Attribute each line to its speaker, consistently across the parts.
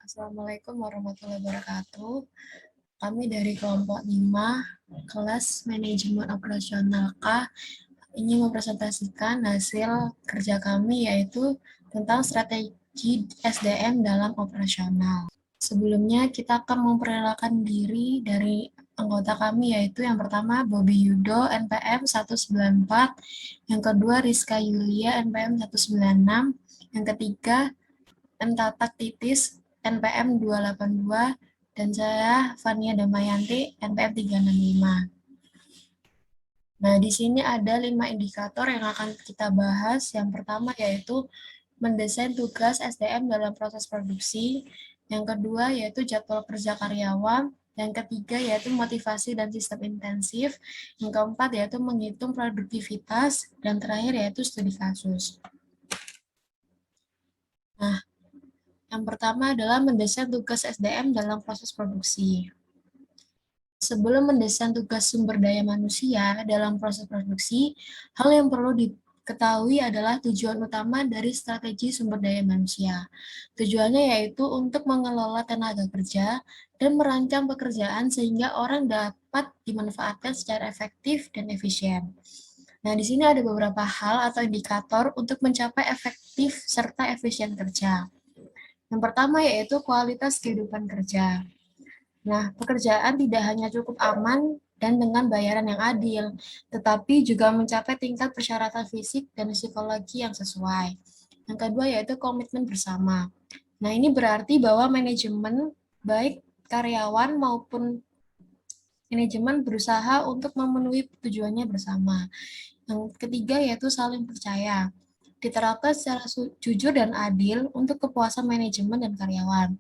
Speaker 1: Assalamualaikum warahmatullahi wabarakatuh. Kami dari kelompok 5, kelas manajemen operasional K, ingin mempresentasikan hasil kerja kami, yaitu tentang strategi SDM dalam operasional. Sebelumnya, kita akan memperkenalkan diri dari anggota kami, yaitu yang pertama Bobi Yudo, NPM 194, yang kedua Rizka Yulia, NPM 196, yang ketiga M. Tatak Titis, NPM 282, dan saya Fania Damayanti, NPM 365. Nah, di sini ada 5 indikator yang akan kita bahas. Yang pertama yaitu mendesain tugas SDM dalam proses produksi. Yang kedua yaitu jadwal kerja karyawan. Yang ketiga yaitu motivasi dan sistem intensif. Yang keempat yaitu menghitung produktivitas. Dan terakhir yaitu studi kasus. Nah, yang pertama adalah mendesain tugas SDM dalam proses produksi. Sebelum mendesain tugas sumber daya manusia dalam proses produksi, hal yang perlu diketahui adalah tujuan utama dari strategi sumber daya manusia. Tujuannya yaitu untuk mengelola tenaga kerja dan merancang pekerjaan sehingga orang dapat dimanfaatkan secara efektif dan efisien. Nah, di sini ada beberapa hal atau indikator untuk mencapai efektif serta efisien kerja. Yang pertama yaitu kualitas kehidupan kerja. Nah, pekerjaan tidak hanya cukup aman dan dengan bayaran yang adil, tetapi juga mencapai tingkat persyaratan fisik dan psikologi yang sesuai. Yang kedua yaitu komitmen bersama. Nah, ini berarti bahwa manajemen, baik karyawan maupun manajemen berusaha untuk memenuhi tujuannya bersama. Yang ketiga yaitu saling percaya. Diterapkan secara jujur dan adil untuk kepuasan manajemen dan karyawan.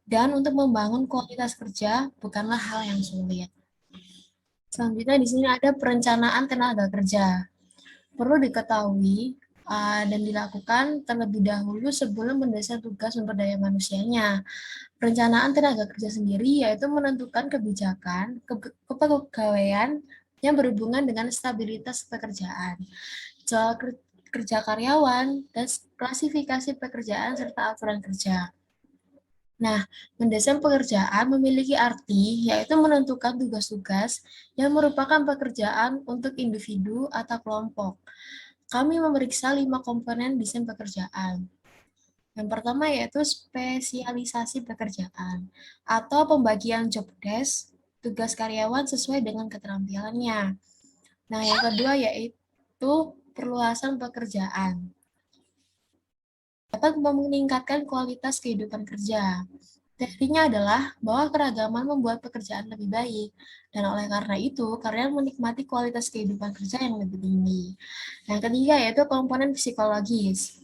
Speaker 1: Dan untuk membangun kualitas kerja bukanlah hal yang sulit. Selanjutnya di sini ada perencanaan tenaga kerja. Perlu diketahui dan dilakukan terlebih dahulu sebelum mendesain tugas sumber daya manusianya. Perencanaan tenaga kerja sendiri yaitu menentukan kebijakan, kepegawaian yang berhubungan dengan stabilitas pekerjaan, soal kerja karyawan, dan klasifikasi pekerjaan serta aturan kerja. Nah, mendesain pekerjaan memiliki arti, yaitu menentukan tugas-tugas yang merupakan pekerjaan untuk individu atau kelompok. Kami memeriksa 5 komponen desain pekerjaan. Yang pertama yaitu spesialisasi pekerjaan, atau pembagian job desk, tugas karyawan sesuai dengan keterampilannya. Nah, yang kedua yaitu perluasan pekerjaan. Dapat meningkatkan kualitas kehidupan kerja. Teorinya adalah bahwa keragaman membuat pekerjaan lebih baik, dan oleh karena itu, karyawan menikmati kualitas kehidupan kerja yang lebih tinggi. Yang ketiga yaitu komponen psikologis.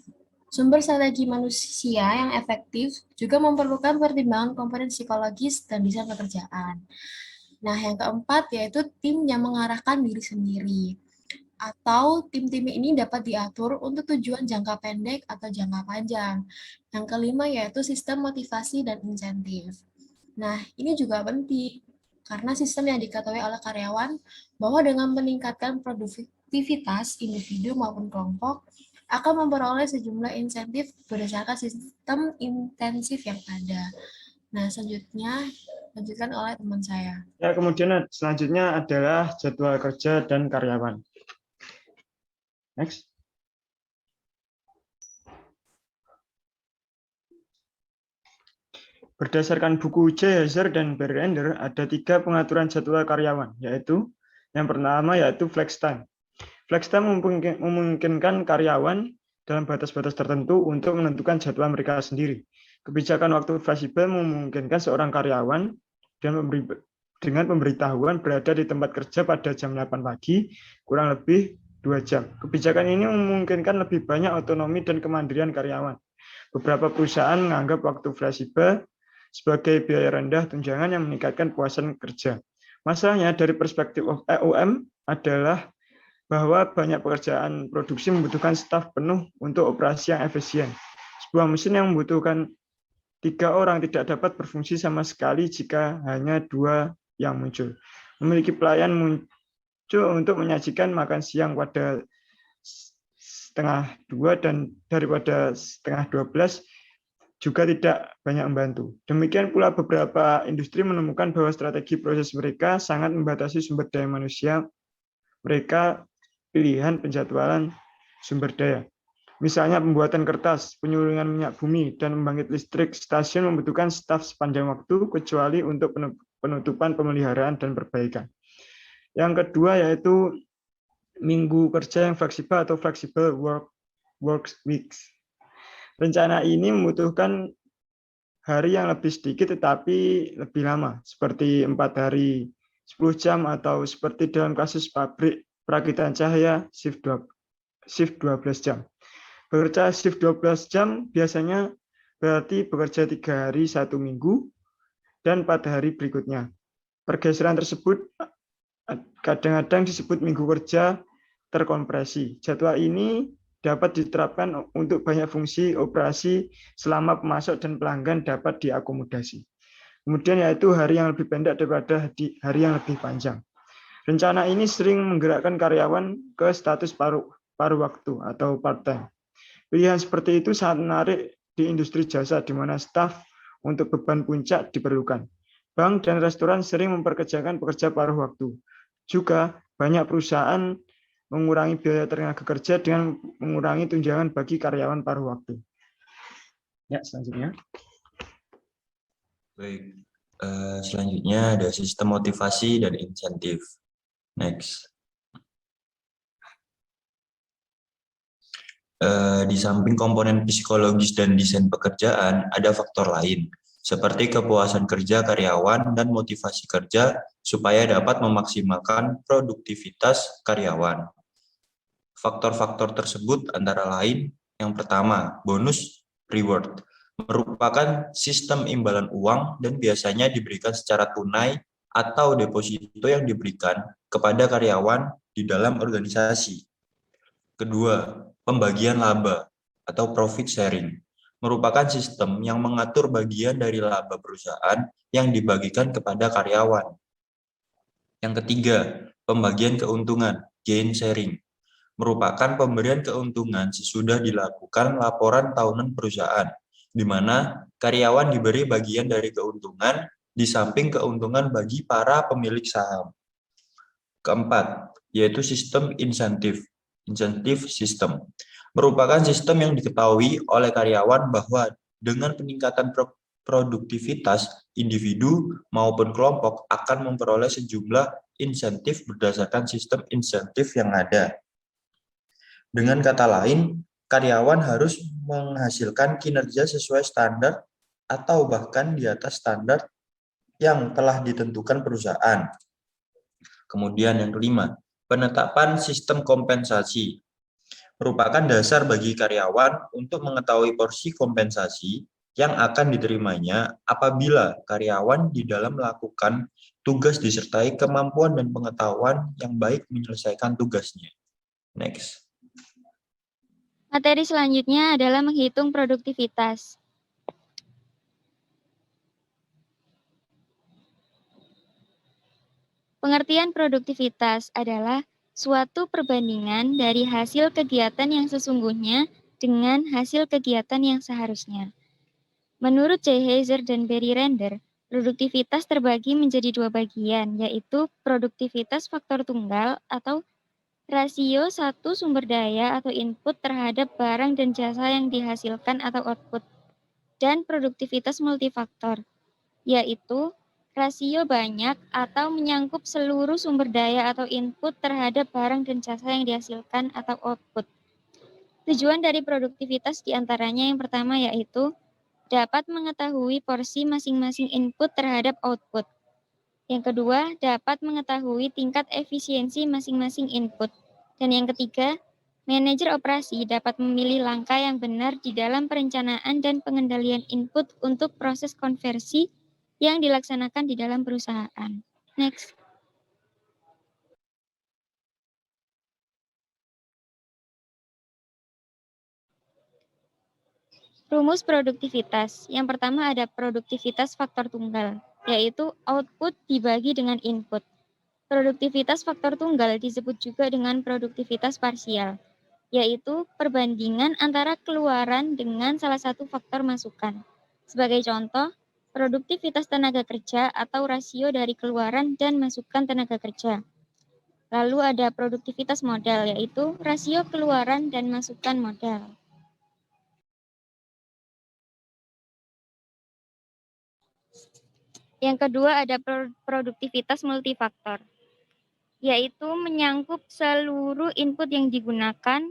Speaker 1: Sumber strategi manusia yang efektif juga memerlukan pertimbangan komponen psikologis dan desain pekerjaan. Nah, yang keempat yaitu tim yang mengarahkan diri sendiri. Atau tim-tim ini dapat diatur untuk tujuan jangka pendek atau jangka panjang. Yang kelima yaitu sistem motivasi dan insentif. Nah, ini juga penting karena sistem yang diketahui oleh karyawan bahwa dengan meningkatkan produktivitas individu maupun kelompok akan memperoleh sejumlah insentif berdasarkan sistem intensif yang ada. Nah, selanjutnya lanjutkan oleh teman saya.
Speaker 2: Ya, kemudian selanjutnya adalah jadwal kerja dan karyawan. Next. Berdasarkan buku J. Hazer dan Berender, ada 3 pengaturan jadwal karyawan, yaitu yang pertama yaitu flex time. Flex time memungkinkan karyawan dalam batas-batas tertentu untuk menentukan jadwal mereka sendiri. Kebijakan waktu fleksibel memungkinkan seorang karyawan dengan pemberitahuan berada di tempat kerja pada jam 8 pagi, kurang lebih 2 jam. Kebijakan ini memungkinkan lebih banyak otonomi dan kemandirian karyawan. Beberapa perusahaan menganggap waktu fleksibel sebagai biaya rendah tunjangan yang meningkatkan kepuasan kerja. Masalahnya dari perspektif EUM adalah bahwa banyak pekerjaan produksi membutuhkan staf penuh untuk operasi yang efisien. Sebuah mesin yang membutuhkan 3 orang tidak dapat berfungsi sama sekali jika hanya 2 yang muncul. Memiliki pelayan muncul untuk menyajikan makan siang pada 11:30 dan daripada 11:30 juga tidak banyak membantu. Demikian pula beberapa industri menemukan bahwa strategi proses mereka sangat membatasi sumber daya manusia mereka pilihan penjadwalan sumber daya. Misalnya pembuatan kertas, penyulingan minyak bumi, dan pembangkit listrik stasiun membutuhkan staf sepanjang waktu, kecuali untuk penutupan, pemeliharaan, dan perbaikan. Yang kedua yaitu minggu kerja yang fleksibel atau flexible work weeks. Rencana ini membutuhkan hari yang lebih sedikit tetapi lebih lama, seperti 4 hari 10 jam atau seperti dalam kasus pabrik perakitan cahaya shift 12 jam. Bekerja shift 12 jam biasanya berarti bekerja 3 hari 1 minggu dan 4 hari berikutnya. Pergeseran tersebut kadang-kadang disebut minggu kerja terkompresi. Jadwal ini dapat diterapkan untuk banyak fungsi operasi selama pemasok dan pelanggan dapat diakomodasi. Kemudian yaitu hari yang lebih pendek daripada hari yang lebih panjang. Rencana ini sering menggerakkan karyawan ke status paruh waktu atau part-time. Pilihan seperti itu sangat menarik di industri jasa di mana staf untuk beban puncak diperlukan. Bank dan restoran sering memperkerjakan pekerja paruh waktu. Juga banyak perusahaan mengurangi biaya tenaga kerja dengan mengurangi tunjangan bagi karyawan paruh waktu. Ya, selanjutnya.
Speaker 3: Baik, selanjutnya ada sistem motivasi dan insentif. Next. Di samping komponen psikologis dan desain pekerjaan, ada faktor lain, seperti kepuasan kerja karyawan dan motivasi kerja supaya dapat memaksimalkan produktivitas karyawan. Faktor-faktor tersebut antara lain, yang pertama, bonus reward, merupakan sistem imbalan uang dan biasanya diberikan secara tunai atau deposito yang diberikan kepada karyawan di dalam organisasi. Kedua, pembagian laba atau profit sharing merupakan sistem yang mengatur bagian dari laba perusahaan yang dibagikan kepada karyawan. Yang ketiga, pembagian keuntungan, gain sharing, merupakan pemberian keuntungan sesudah dilakukan laporan tahunan perusahaan, di mana karyawan diberi bagian dari keuntungan di samping keuntungan bagi para pemilik saham. Keempat, yaitu sistem insentif system, merupakan sistem yang diketahui oleh karyawan bahwa dengan peningkatan produktivitas individu maupun kelompok akan memperoleh sejumlah insentif berdasarkan sistem insentif yang ada. Dengan kata lain, karyawan harus menghasilkan kinerja sesuai standar atau bahkan di atas standar yang telah ditentukan perusahaan. Kemudian yang kelima, penetapan sistem kompensasi merupakan dasar bagi karyawan untuk mengetahui porsi kompensasi yang akan diterimanya apabila karyawan di dalam melakukan tugas disertai kemampuan dan pengetahuan yang baik menyelesaikan tugasnya. Next.
Speaker 4: Materi selanjutnya adalah menghitung produktivitas. Pengertian produktivitas adalah suatu perbandingan dari hasil kegiatan yang sesungguhnya dengan hasil kegiatan yang seharusnya. Menurut J. Heiser dan Barry Render, produktivitas terbagi menjadi dua bagian, yaitu produktivitas faktor tunggal atau rasio satu sumber daya atau input terhadap barang dan jasa yang dihasilkan atau output, dan produktivitas multifaktor, yaitu rasio banyak atau menyangkup seluruh sumber daya atau input terhadap barang dan jasa yang dihasilkan atau output. Tujuan dari produktivitas diantaranya yang pertama yaitu dapat mengetahui porsi masing-masing input terhadap output. Yang kedua, dapat mengetahui tingkat efisiensi masing-masing input. Dan yang ketiga, manajer operasi dapat memilih langkah yang benar di dalam perencanaan dan pengendalian input untuk proses konversi yang dilaksanakan di dalam perusahaan. Next. Rumus produktivitas. Yang pertama ada produktivitas faktor tunggal, yaitu output dibagi dengan input. Produktivitas faktor tunggal disebut juga dengan produktivitas parsial. yaitu perbandingan antara keluaran dengan salah satu faktor masukan. Sebagai contoh, produktivitas tenaga kerja atau rasio dari keluaran dan masukan tenaga kerja. Lalu ada produktivitas modal, yaitu rasio keluaran dan masukan modal. Yang kedua ada produktivitas multifaktor, yaitu menyangkut seluruh input yang digunakan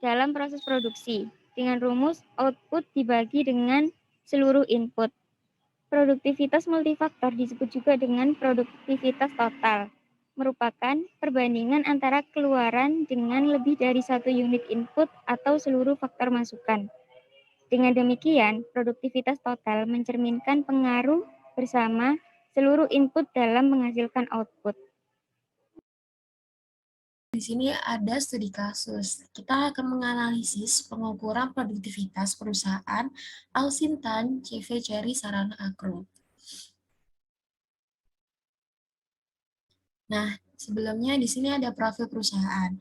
Speaker 4: dalam proses produksi. Dengan rumus output dibagi dengan seluruh input. Produktivitas multifaktor disebut juga dengan produktivitas total, merupakan perbandingan antara keluaran dengan lebih dari satu unit input atau seluruh faktor masukan. Dengan demikian, produktivitas total mencerminkan pengaruh bersama seluruh input dalam menghasilkan output.
Speaker 1: Di sini ada studi kasus. Kita akan menganalisis pengukuran produktivitas perusahaan Alsintan CV Cherry Sarana Agro. Nah, sebelumnya di sini ada profil perusahaan.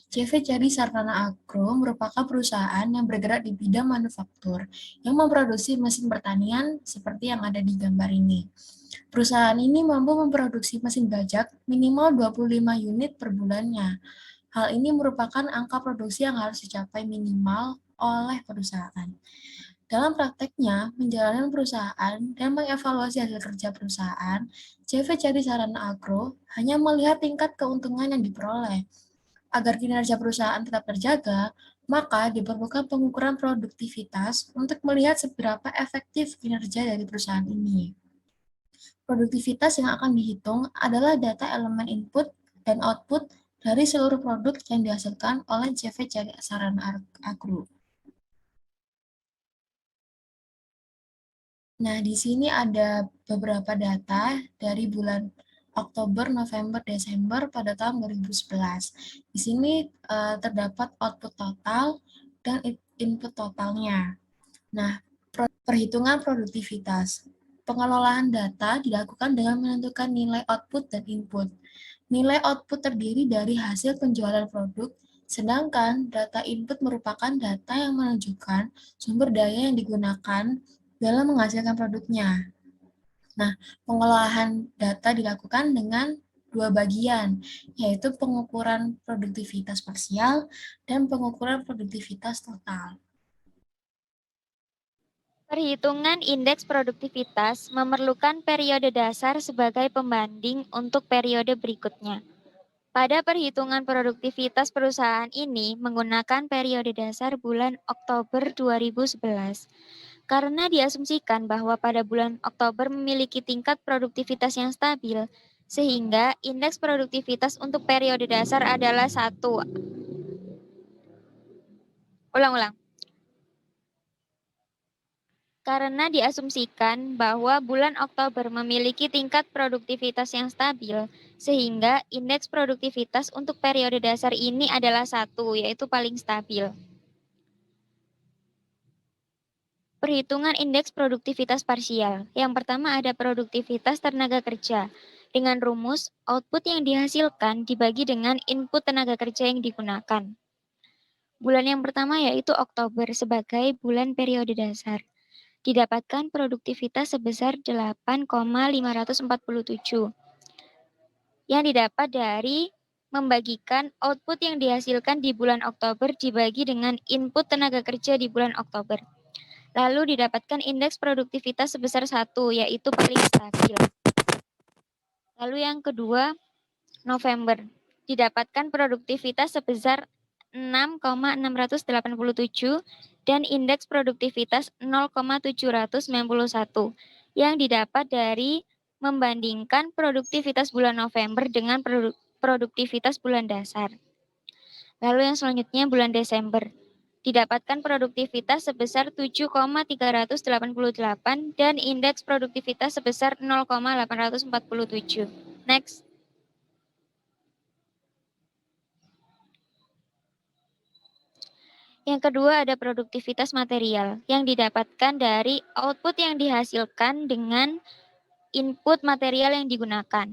Speaker 1: CV Cherry Sarana Agro merupakan perusahaan yang bergerak di bidang manufaktur yang memproduksi mesin pertanian seperti yang ada di gambar ini. Perusahaan ini mampu memproduksi mesin bajak minimal 25 unit per bulannya. Hal ini merupakan angka produksi yang harus dicapai minimal oleh perusahaan. Dalam prakteknya, menjalankan perusahaan dan mengevaluasi hasil kerja perusahaan, CV Cherry Sarana Agro hanya melihat tingkat keuntungan yang diperoleh. Agar kinerja perusahaan tetap terjaga, maka diperlukan pengukuran produktivitas untuk melihat seberapa efektif kinerja dari perusahaan ini. Produktivitas yang akan dihitung adalah data elemen input dan output dari seluruh produk yang dihasilkan oleh CV Cherry Sarana Agro. Nah, di sini ada beberapa data dari bulan Oktober, November, Desember pada tahun 2011. Di sini terdapat output total dan input totalnya. Nah, perhitungan produktivitas. Pengelolaan data dilakukan dengan menentukan nilai output dan input. Nilai output terdiri dari hasil penjualan produk, sedangkan data input merupakan data yang menunjukkan sumber daya yang digunakan dalam menghasilkan produknya. Nah, pengolahan data dilakukan dengan dua bagian, yaitu pengukuran produktivitas parsial dan pengukuran produktivitas total.
Speaker 4: Perhitungan indeks produktivitas memerlukan periode dasar sebagai pembanding untuk periode berikutnya. Pada perhitungan produktivitas perusahaan ini menggunakan periode dasar bulan Oktober 2011. Karena diasumsikan bahwa pada bulan Oktober memiliki tingkat produktivitas yang stabil, sehingga indeks produktivitas untuk periode dasar adalah 1. Ulang-ulang. Karena diasumsikan bahwa bulan Oktober memiliki tingkat produktivitas yang stabil, sehingga indeks produktivitas untuk periode dasar ini adalah 1, yaitu paling stabil. Perhitungan indeks produktivitas parsial. Yang pertama ada produktivitas tenaga kerja. Dengan rumus, output yang dihasilkan dibagi dengan input tenaga kerja yang digunakan. Bulan yang pertama yaitu Oktober sebagai bulan periode dasar. Didapatkan produktivitas sebesar 8,547 yang didapat dari membagikan output yang dihasilkan di bulan Oktober dibagi dengan input tenaga kerja di bulan Oktober. Lalu didapatkan indeks produktivitas sebesar 1, yaitu paling stabil. Lalu yang kedua, November. Didapatkan produktivitas sebesar 6,687 dan indeks produktivitas 0,791 yang didapat dari membandingkan produktivitas bulan November dengan produktivitas bulan dasar. Lalu yang selanjutnya bulan Desember. Didapatkan produktivitas sebesar 7,388 dan indeks produktivitas sebesar 0,847. Next. Yang kedua ada produktivitas material yang didapatkan dari output yang dihasilkan dengan input material yang digunakan.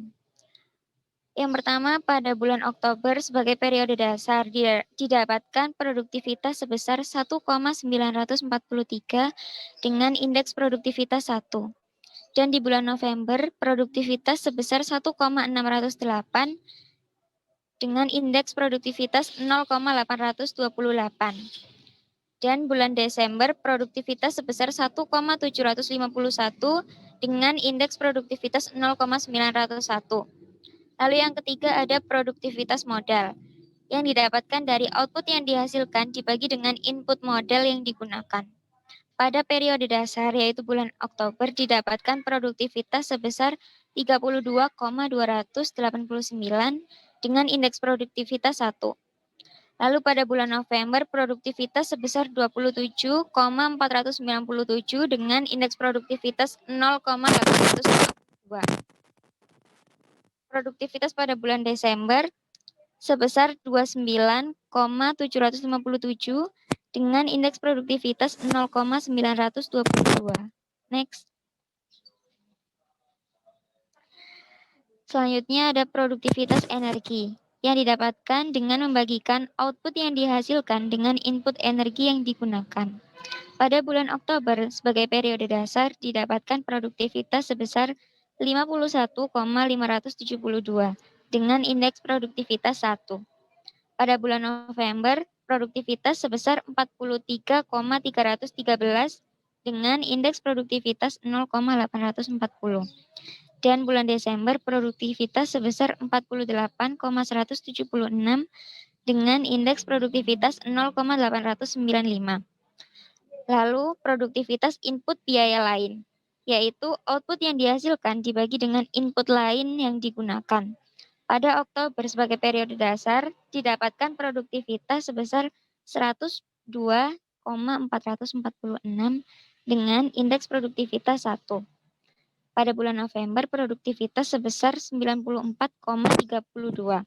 Speaker 4: Yang pertama, pada bulan Oktober sebagai periode dasar didapatkan produktivitas sebesar 1,943 dengan indeks produktivitas 1. Dan di bulan November, produktivitas sebesar 1,608 dengan indeks produktivitas 0,828. Dan bulan Desember, produktivitas sebesar 1,751 dengan indeks produktivitas 0,901. Lalu yang ketiga ada produktivitas modal, yang didapatkan dari output yang dihasilkan dibagi dengan input modal yang digunakan. Pada periode dasar, yaitu bulan Oktober, didapatkan produktivitas sebesar 32,289 dengan indeks produktivitas 1. Lalu pada bulan November, produktivitas sebesar 27,497 dengan indeks produktivitas 0,802. Produktivitas pada bulan Desember sebesar 29,757 dengan indeks produktivitas 0,922. Next. Selanjutnya ada produktivitas energi yang didapatkan dengan membagikan output yang dihasilkan dengan input energi yang digunakan. Pada bulan Oktober sebagai periode dasar didapatkan produktivitas sebesar 51,572 dengan indeks produktivitas 1. Pada bulan November, produktivitas sebesar 43,313 dengan indeks produktivitas 0,840. Dan bulan Desember, produktivitas sebesar 48,176 dengan indeks produktivitas 0,895. Lalu, produktivitas input biaya lain, yaitu output yang dihasilkan dibagi dengan input lain yang digunakan. Pada Oktober sebagai periode dasar, didapatkan produktivitas sebesar 102,446 dengan indeks produktivitas 1. Pada bulan November, produktivitas sebesar 94,32.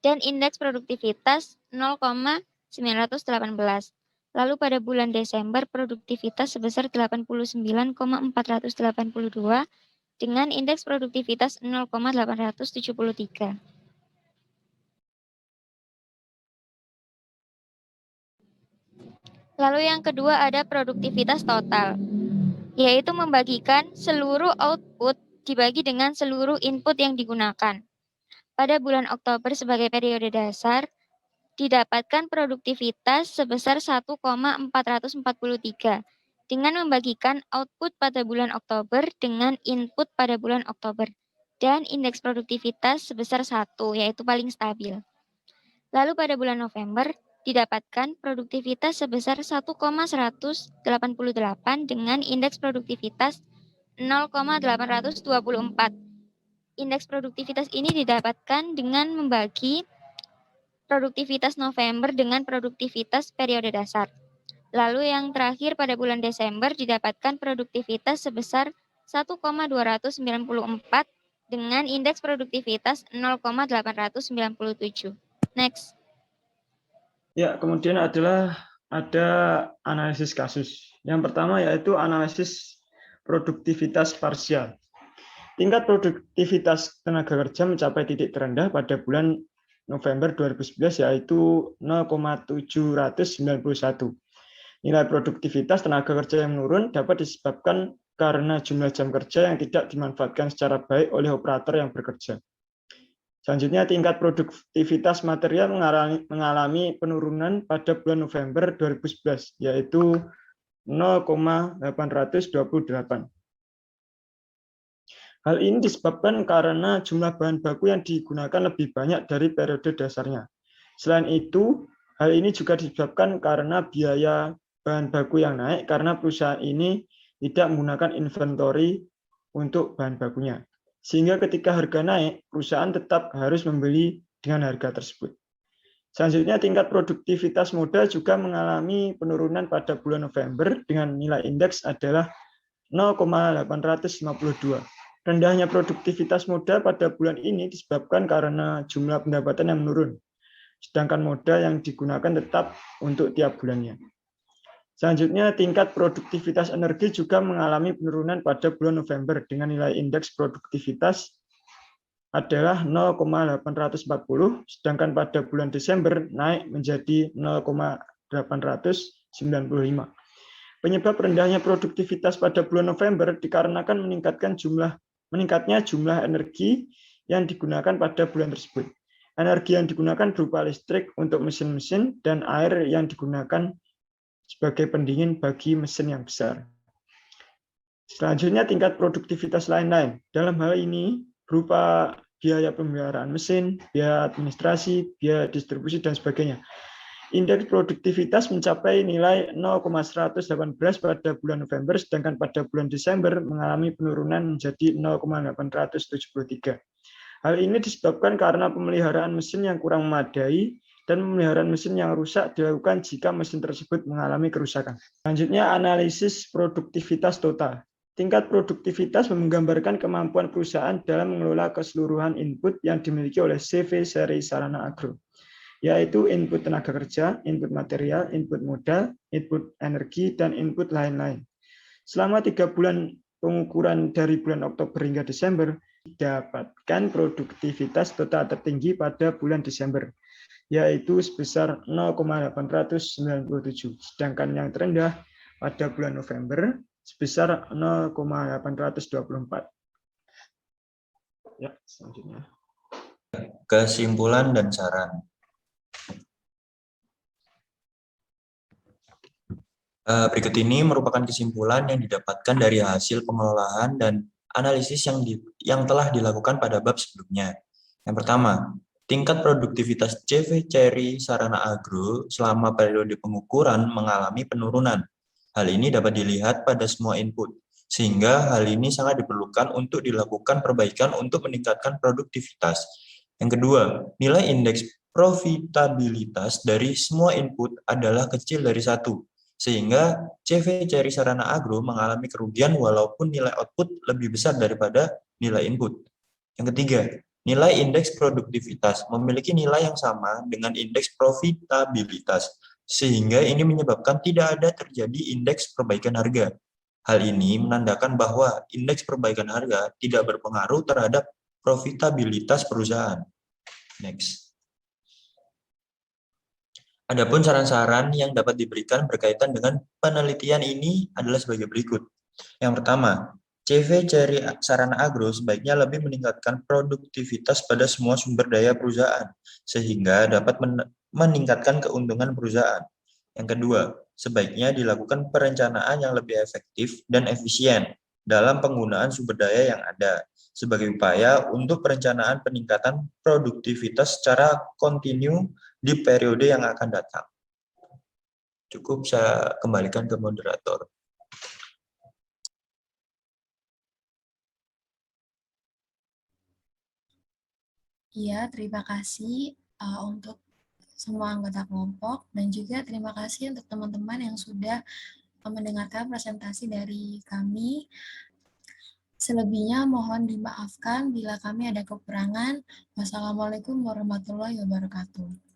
Speaker 4: Dan indeks produktivitas 0,918. Lalu pada bulan Desember, produktivitas sebesar 89,482 dengan indeks produktivitas 0,873. Lalu yang kedua ada produktivitas total, yaitu membagikan seluruh output dibagi dengan seluruh input yang digunakan. Pada bulan Oktober sebagai periode dasar, didapatkan produktivitas sebesar 1,443 dengan membagikan output pada bulan Oktober dengan input pada bulan Oktober dan indeks produktivitas sebesar 1, yaitu paling stabil. Lalu pada bulan November didapatkan produktivitas sebesar 1,188 dengan indeks produktivitas 0,824. Indeks produktivitas ini didapatkan dengan membagi produktivitas November dengan produktivitas periode dasar. Lalu yang terakhir pada bulan Desember didapatkan produktivitas sebesar 1,294 dengan indeks produktivitas 0,897. Next.
Speaker 2: Ya, kemudian ada analisis kasus. Yang pertama yaitu analisis produktivitas parsial. Tingkat produktivitas tenaga kerja mencapai titik terendah pada bulan November 2011 yaitu 0,791. Nilai produktivitas tenaga kerja yang menurun dapat disebabkan karena jumlah jam kerja yang tidak dimanfaatkan secara baik oleh operator yang bekerja. Selanjutnya, tingkat produktivitas material mengalami penurunan pada bulan November 2011, yaitu 0,828. Hal ini disebabkan karena jumlah bahan baku yang digunakan lebih banyak dari periode dasarnya. Selain itu, hal ini juga disebabkan karena biaya bahan baku yang naik karena perusahaan ini tidak menggunakan inventory untuk bahan bakunya. Sehingga ketika harga naik, perusahaan tetap harus membeli dengan harga tersebut. Selanjutnya, tingkat produktivitas modal juga mengalami penurunan pada bulan November dengan nilai indeks adalah 0,852. Rendahnya produktivitas modal pada bulan ini disebabkan karena jumlah pendapatan yang menurun, sedangkan modal yang digunakan tetap untuk tiap bulannya. Selanjutnya, tingkat produktivitas energi juga mengalami penurunan pada bulan November dengan nilai indeks produktivitas adalah 0,840, sedangkan pada bulan Desember naik menjadi 0,895. Penyebab rendahnya produktivitas pada bulan November dikarenakan meningkatnya jumlah energi yang digunakan pada bulan tersebut. Energi yang digunakan berupa listrik untuk mesin-mesin dan air yang digunakan sebagai pendingin bagi mesin yang besar. Selanjutnya tingkat produktivitas lain-lain. Dalam hal ini berupa biaya pemeliharaan mesin, biaya administrasi, biaya distribusi, dan sebagainya. Indeks produktivitas mencapai nilai 0,118 pada bulan November, sedangkan pada bulan Desember mengalami penurunan menjadi 0,873. Hal ini disebabkan karena pemeliharaan mesin yang kurang memadai dan pemeliharaan mesin yang rusak dilakukan jika mesin tersebut mengalami kerusakan. Selanjutnya, analisis produktivitas total. Tingkat produktivitas menggambarkan kemampuan perusahaan dalam mengelola keseluruhan input yang dimiliki oleh CV seri sarana agro, yaitu input tenaga kerja, input material, input modal, input energi, dan input lain-lain. Selama 3 bulan pengukuran dari bulan Oktober hingga Desember, didapatkan produktivitas total tertinggi pada bulan Desember, yaitu sebesar 0,897, sedangkan yang terendah pada bulan November sebesar 0,824. Ya, selanjutnya.
Speaker 3: Kesimpulan dan saran. Berikut ini merupakan kesimpulan yang didapatkan dari hasil pengelolaan dan analisis yang telah dilakukan pada bab sebelumnya. Yang pertama, tingkat produktivitas CV Cherry Sarana Agro selama periode pengukuran mengalami penurunan. Hal ini dapat dilihat pada semua input, sehingga hal ini sangat diperlukan untuk dilakukan perbaikan untuk meningkatkan produktivitas. Yang kedua, nilai indeks profitabilitas dari semua input adalah kecil dari 1, sehingga CV Cherry Sarana Agro mengalami kerugian walaupun nilai output lebih besar daripada nilai input. Yang ketiga, nilai indeks produktivitas memiliki nilai yang sama dengan indeks profitabilitas, sehingga ini menyebabkan tidak ada terjadi indeks perbaikan harga. Hal ini menandakan bahwa indeks perbaikan harga tidak berpengaruh terhadap profitabilitas perusahaan. Next. Adapun saran-saran yang dapat diberikan berkaitan dengan penelitian ini adalah sebagai berikut. Yang pertama, CV Cherry Sarana Agro sebaiknya lebih meningkatkan produktivitas pada semua sumber daya perusahaan, sehingga dapat meningkatkan keuntungan perusahaan. Yang kedua, sebaiknya dilakukan perencanaan yang lebih efektif dan efisien dalam penggunaan sumber daya yang ada, sebagai upaya untuk perencanaan peningkatan produktivitas secara kontinu di periode yang akan datang. Cukup saya kembalikan ke moderator.
Speaker 1: Iya, terima kasih untuk semua anggota kelompok, dan juga terima kasih untuk teman-teman yang sudah mendengarkan presentasi dari kami. Selebihnya mohon dimaafkan bila kami ada kekurangan. Wassalamualaikum warahmatullahi wabarakatuh.